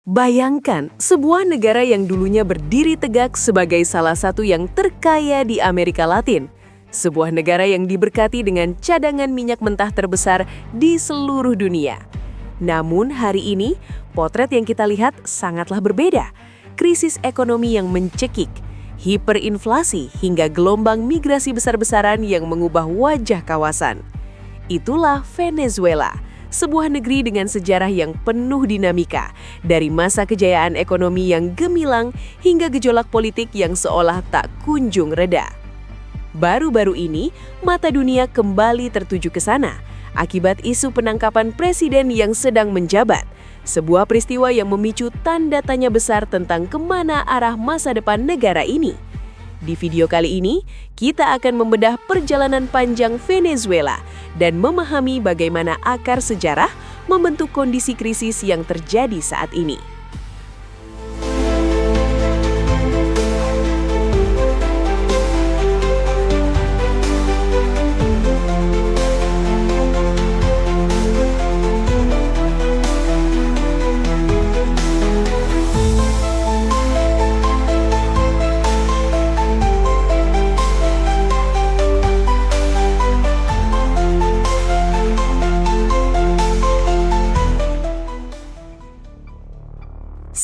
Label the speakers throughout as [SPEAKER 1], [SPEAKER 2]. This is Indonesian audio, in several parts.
[SPEAKER 1] Bayangkan, sebuah negara yang dulunya berdiri tegak sebagai salah satu yang terkaya di Amerika Latin. Sebuah negara yang diberkati dengan cadangan minyak mentah terbesar di seluruh dunia. Namun hari ini, potret yang kita lihat sangatlah berbeda. Krisis ekonomi yang mencekik, hiperinflasi hingga gelombang migrasi besar-besaran yang mengubah wajah kawasan. Itulah Venezuela. Sebuah negeri dengan sejarah yang penuh dinamika, dari masa kejayaan ekonomi yang gemilang hingga gejolak politik yang seolah tak kunjung reda. Baru-baru ini, mata dunia kembali tertuju ke sana, akibat isu penangkapan presiden yang sedang menjabat, sebuah peristiwa yang memicu tanda tanya besar tentang kemana arah masa depan negara ini. Di video kali ini, kita akan membedah perjalanan panjang Venezuela dan memahami bagaimana akar sejarah membentuk kondisi krisis yang terjadi saat ini.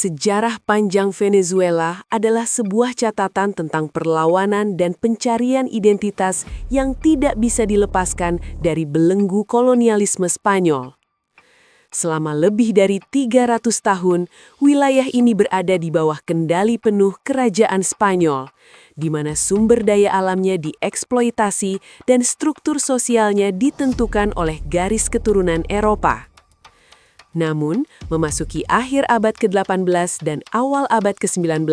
[SPEAKER 1] Sejarah panjang Venezuela adalah sebuah catatan tentang perlawanan dan pencarian identitas yang tidak bisa dilepaskan dari belenggu kolonialisme Spanyol. Selama lebih dari 300 tahun, wilayah ini berada di bawah kendali penuh kerajaan Spanyol, di mana sumber daya alamnya dieksploitasi dan struktur sosialnya ditentukan oleh garis keturunan Eropa. Namun, memasuki akhir abad ke-18 dan awal abad ke-19,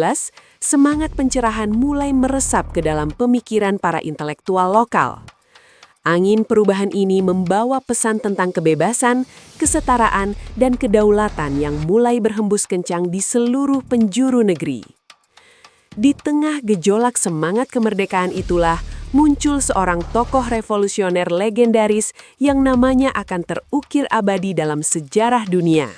[SPEAKER 1] semangat pencerahan mulai meresap ke dalam pemikiran para intelektual lokal. Angin perubahan ini membawa pesan tentang kebebasan, kesetaraan, dan kedaulatan yang mulai berhembus kencang di seluruh penjuru negeri. Di tengah gejolak semangat kemerdekaan itulah, muncul seorang tokoh revolusioner legendaris yang namanya akan terukir abadi dalam sejarah dunia,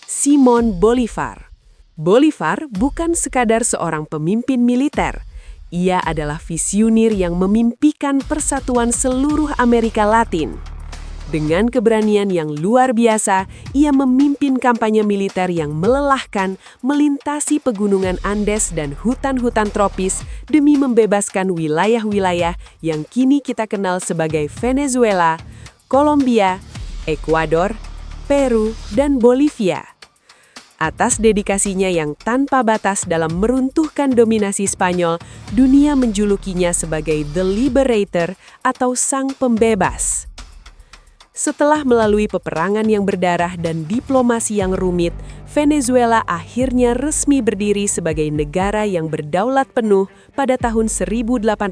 [SPEAKER 1] Simón Bolívar. Bolívar bukan sekadar seorang pemimpin militer. Ia adalah visioner yang memimpikan persatuan seluruh Amerika Latin. Dengan keberanian yang luar biasa, ia memimpin kampanye militer yang melelahkan, melintasi pegunungan Andes dan hutan-hutan tropis demi membebaskan wilayah-wilayah yang kini kita kenal sebagai Venezuela, Kolombia, Ekuador, Peru, dan Bolivia. Atas dedikasinya yang tanpa batas dalam meruntuhkan dominasi Spanyol, dunia menjulukinya sebagai The Liberator atau Sang Pembebas. Setelah melalui peperangan yang berdarah dan diplomasi yang rumit, Venezuela akhirnya resmi berdiri sebagai negara yang berdaulat penuh pada tahun 1830,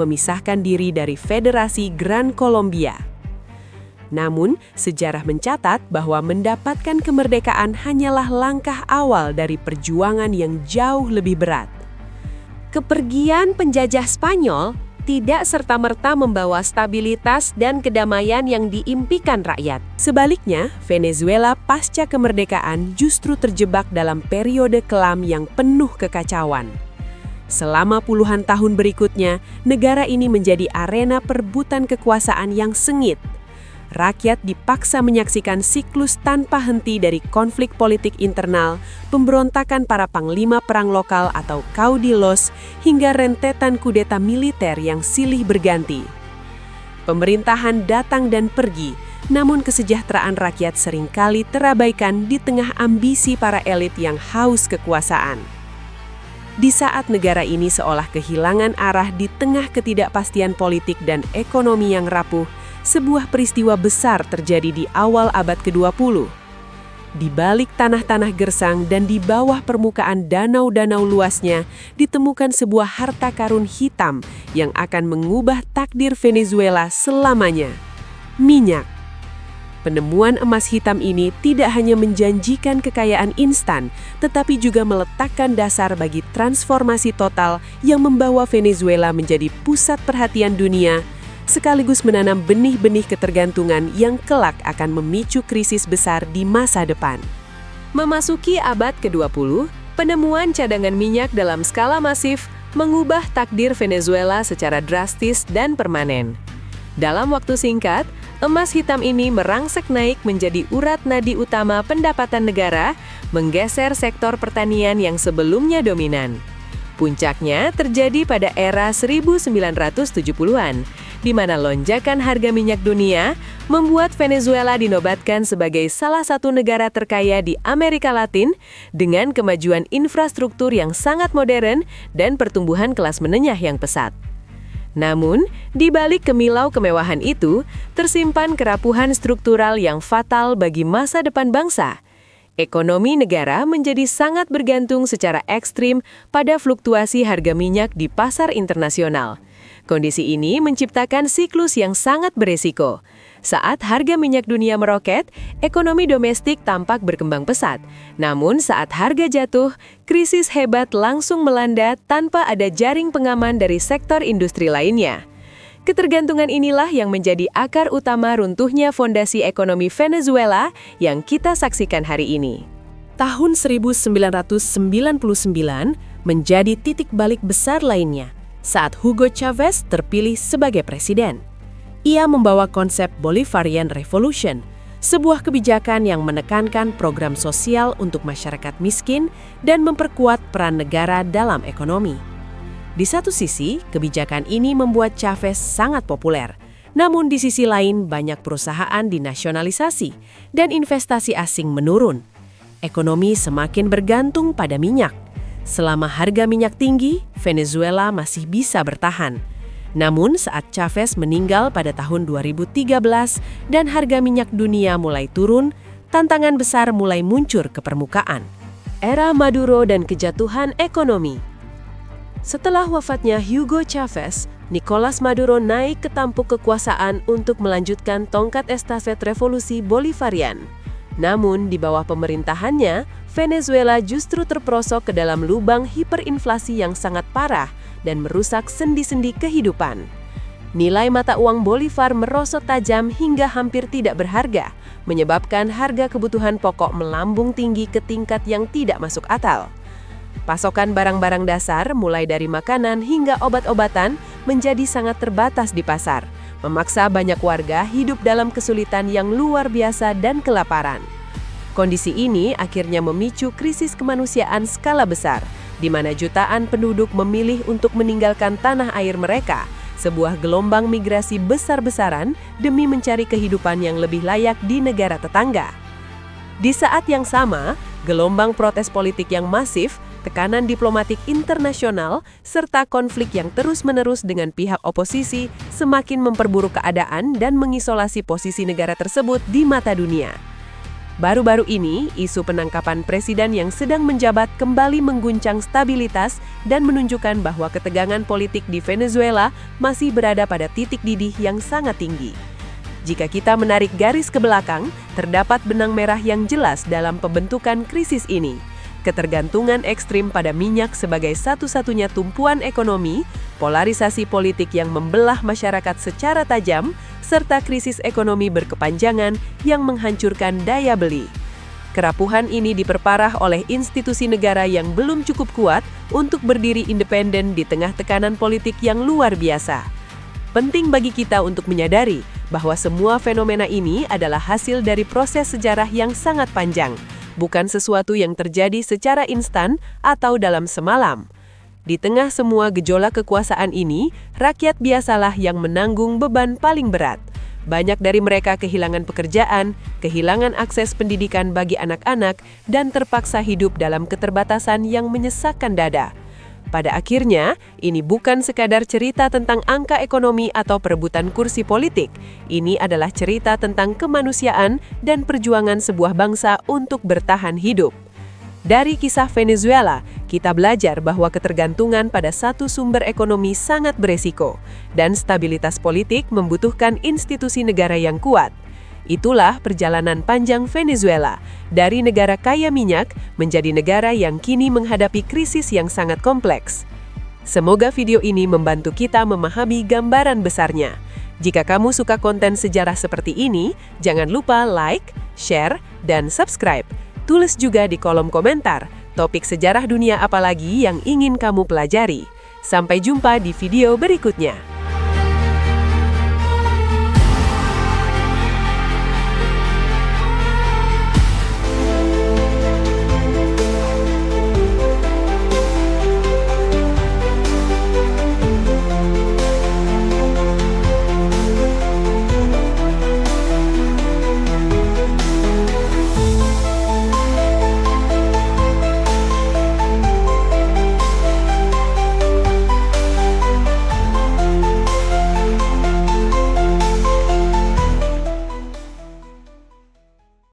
[SPEAKER 1] memisahkan diri dari Federasi Gran Colombia. Namun, sejarah mencatat bahwa mendapatkan kemerdekaan hanyalah langkah awal dari perjuangan yang jauh lebih berat. Kepergian penjajah Spanyol tidak serta-merta membawa stabilitas dan kedamaian yang diimpikan rakyat. Sebaliknya, Venezuela pasca kemerdekaan justru terjebak dalam periode kelam yang penuh kekacauan. Selama puluhan tahun berikutnya, negara ini menjadi arena perebutan kekuasaan yang sengit. Rakyat dipaksa menyaksikan siklus tanpa henti dari konflik politik internal, pemberontakan para panglima perang lokal atau caudillos, hingga rentetan kudeta militer yang silih berganti. Pemerintahan datang dan pergi, namun kesejahteraan rakyat seringkali terabaikan di tengah ambisi para elit yang haus kekuasaan. Di saat negara ini seolah kehilangan arah di tengah ketidakpastian politik dan ekonomi yang rapuh, sebuah peristiwa besar terjadi di awal abad ke-20. Di balik tanah-tanah gersang dan di bawah permukaan danau-danau luasnya, ditemukan sebuah harta karun hitam yang akan mengubah takdir Venezuela selamanya. Minyak. Penemuan emas hitam ini tidak hanya menjanjikan kekayaan instan, tetapi juga meletakkan dasar bagi transformasi total yang membawa Venezuela menjadi pusat perhatian dunia, sekaligus menanam benih-benih ketergantungan yang kelak akan memicu krisis besar di masa depan.
[SPEAKER 2] Memasuki abad ke-20, penemuan cadangan minyak dalam skala masif mengubah takdir Venezuela secara drastis dan permanen. Dalam waktu singkat, emas hitam ini merangsek naik menjadi urat nadi utama pendapatan negara, menggeser sektor pertanian yang sebelumnya dominan. Puncaknya terjadi pada era 1970-an, di mana lonjakan harga minyak dunia membuat Venezuela dinobatkan sebagai salah satu negara terkaya di Amerika Latin dengan kemajuan infrastruktur yang sangat modern dan pertumbuhan kelas menengah yang pesat. Namun, di balik kemilau kemewahan itu, tersimpan kerapuhan struktural yang fatal bagi masa depan bangsa. Ekonomi negara menjadi sangat bergantung secara ekstrim pada fluktuasi harga minyak di pasar internasional. Kondisi ini menciptakan siklus yang sangat beresiko. Saat harga minyak dunia meroket, ekonomi domestik tampak berkembang pesat. Namun saat harga jatuh, krisis hebat langsung melanda tanpa ada jaring pengaman dari sektor industri lainnya. Ketergantungan inilah yang menjadi akar utama runtuhnya fondasi ekonomi Venezuela yang kita saksikan hari ini.
[SPEAKER 1] Tahun 1999 menjadi titik balik besar lainnya saat Hugo Chavez terpilih sebagai presiden. Ia membawa konsep Bolivarian Revolution, sebuah kebijakan yang menekankan program sosial untuk masyarakat miskin dan memperkuat peran negara dalam ekonomi. Di satu sisi, kebijakan ini membuat Chavez sangat populer. Namun di sisi lain, banyak perusahaan dinasionalisasi dan investasi asing menurun. Ekonomi semakin bergantung pada minyak. Selama harga minyak tinggi, Venezuela masih bisa bertahan. Namun saat Chavez meninggal pada tahun 2013 dan harga minyak dunia mulai turun, tantangan besar mulai muncul ke permukaan. Era Maduro dan kejatuhan ekonomi. Setelah wafatnya Hugo Chavez, Nicolas Maduro naik ke tampuk kekuasaan untuk melanjutkan tongkat estafet revolusi Bolivarian. Namun, di bawah pemerintahannya, Venezuela justru terperosok ke dalam lubang hiperinflasi yang sangat parah dan merusak sendi-sendi kehidupan. Nilai mata uang Bolivar merosot tajam hingga hampir tidak berharga, menyebabkan harga kebutuhan pokok melambung tinggi ke tingkat yang tidak masuk akal. Pasokan barang-barang dasar, mulai dari makanan hingga obat-obatan, menjadi sangat terbatas di pasar, memaksa banyak warga hidup dalam kesulitan yang luar biasa dan kelaparan. Kondisi ini akhirnya memicu krisis kemanusiaan skala besar, di mana jutaan penduduk memilih untuk meninggalkan tanah air mereka, sebuah gelombang migrasi besar-besaran demi mencari kehidupan yang lebih layak di negara tetangga. Di saat yang sama, gelombang protes politik yang masif, tekanan diplomatik internasional, serta konflik yang terus-menerus dengan pihak oposisi semakin memperburuk keadaan dan mengisolasi posisi negara tersebut di mata dunia. Baru-baru ini, isu penangkapan presiden yang sedang menjabat kembali mengguncang stabilitas dan menunjukkan bahwa ketegangan politik di Venezuela masih berada pada titik didih yang sangat tinggi. Jika kita menarik garis ke belakang, terdapat benang merah yang jelas dalam pembentukan krisis ini. Ketergantungan ekstrim pada minyak sebagai satu-satunya tumpuan ekonomi, polarisasi politik yang membelah masyarakat secara tajam, serta krisis ekonomi berkepanjangan yang menghancurkan daya beli. Kerapuhan ini diperparah oleh institusi negara yang belum cukup kuat untuk berdiri independen di tengah tekanan politik yang luar biasa. Penting bagi kita untuk menyadari bahwa semua fenomena ini adalah hasil dari proses sejarah yang sangat panjang, bukan sesuatu yang terjadi secara instan atau dalam semalam. Di tengah semua gejolak kekuasaan ini, rakyat biasalah yang menanggung beban paling berat. Banyak dari mereka kehilangan pekerjaan, kehilangan akses pendidikan bagi anak-anak, dan terpaksa hidup dalam keterbatasan yang menyesakkan dada. Pada akhirnya, ini bukan sekadar cerita tentang angka ekonomi atau perebutan kursi politik. Ini adalah cerita tentang kemanusiaan dan perjuangan sebuah bangsa untuk bertahan hidup. Dari kisah Venezuela, kita belajar bahwa ketergantungan pada satu sumber ekonomi sangat beresiko, dan stabilitas politik membutuhkan institusi negara yang kuat. Itulah perjalanan panjang Venezuela, dari negara kaya minyak menjadi negara yang kini menghadapi krisis yang sangat kompleks. Semoga video ini membantu kita memahami gambaran besarnya. Jika kamu suka konten sejarah seperti ini, jangan lupa like, share, dan subscribe. Tulis juga di kolom komentar, topik sejarah dunia apalagi yang ingin kamu pelajari. Sampai jumpa di video berikutnya.